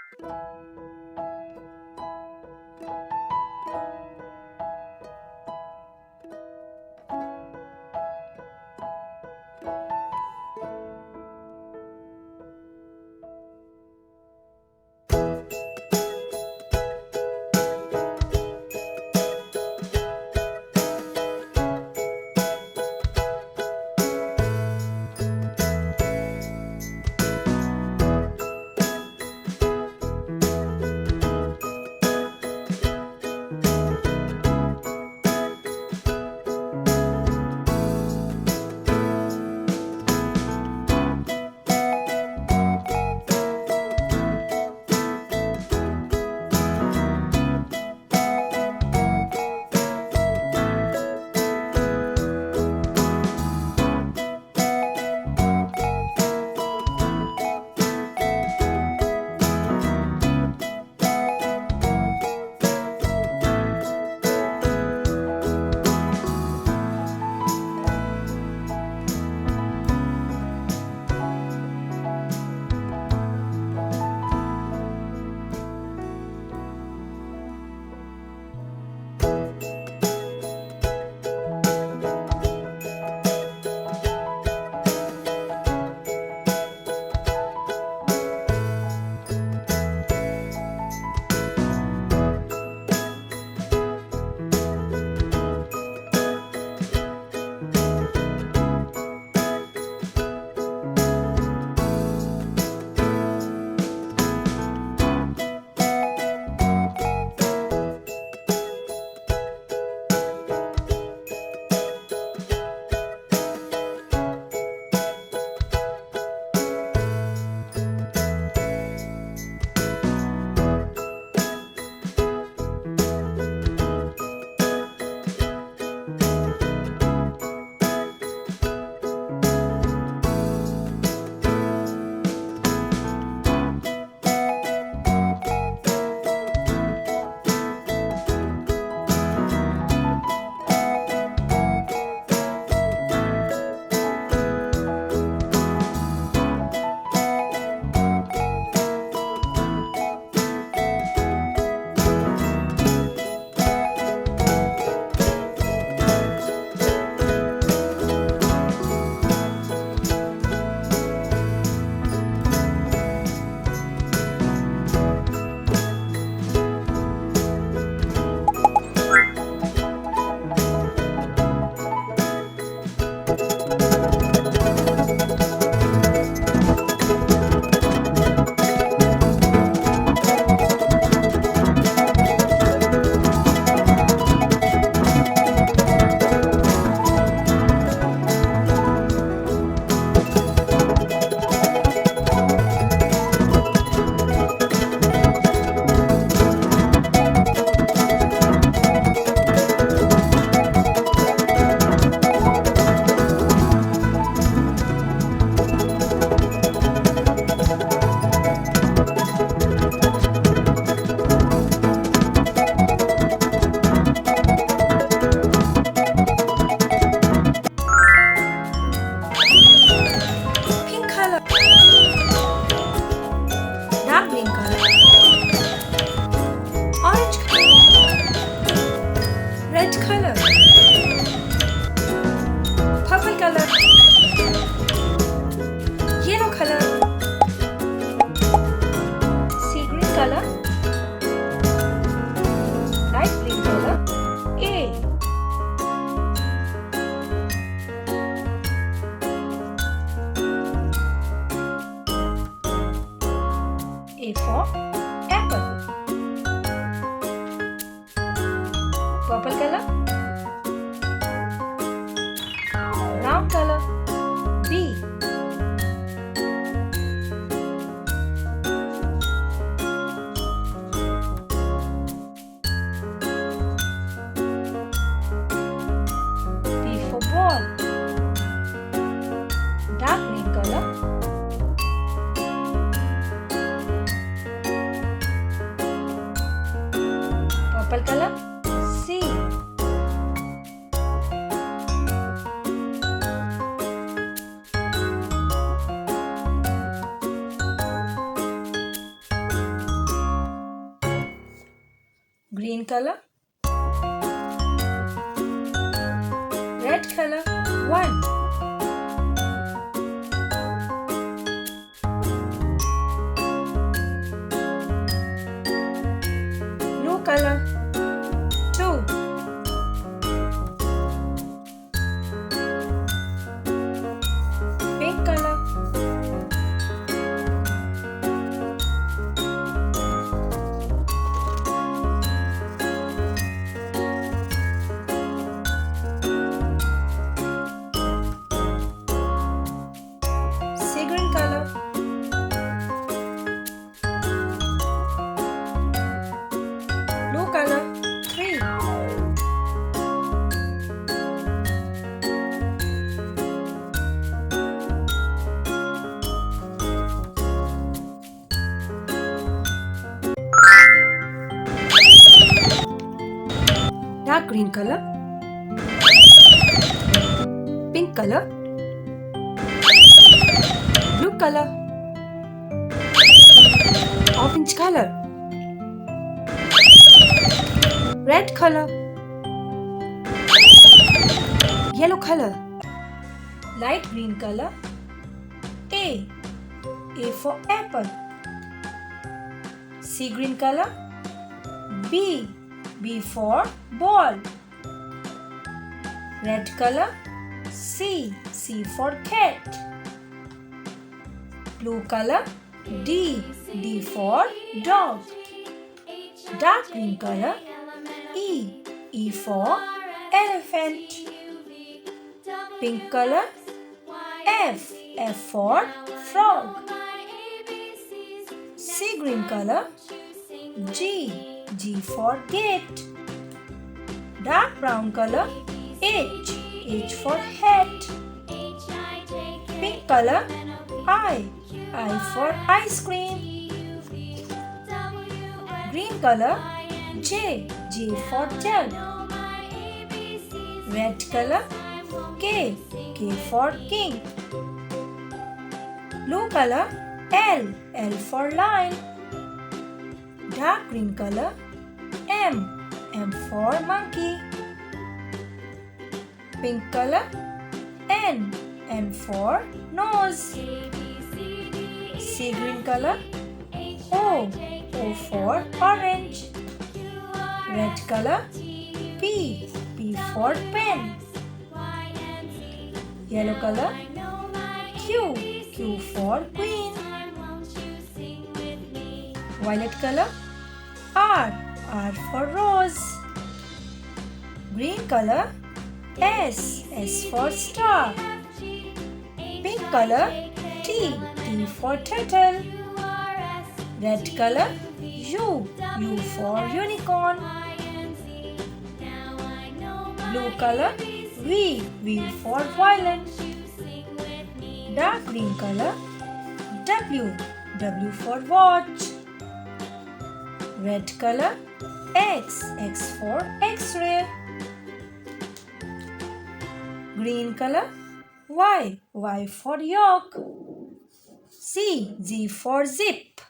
A for apple. Purple color. Brown color. B. B for ball. Dark green color. Purple color. C. green color, red color, 1, blue color, 2, pink color, sea green color, blue color, 3, dark green color, pink color, blue color, orange color, red color, yellow color, light green color, A for apple, sea green color, B for ball, red color, C for cat, blue color, D for dog, dark green color, E for elephant, pink color, F for frog, sea green color, G for gate, dark brown color, H for hat, pink color, I for ice cream, green color, J for jug, red color, K for king, blue color, L for line, dark green color, M for monkey, pink color, N for nose, sea green color, O for orange, red color, P for pen, yellow color, Q for queen, violet color, R for rose, green color, S for star, pink color, T for turtle, red color, U for unicorn, blue color, V for violet, dark green color, W for watch, red color, X for X-ray, green color, Y for yolk, Z for zip,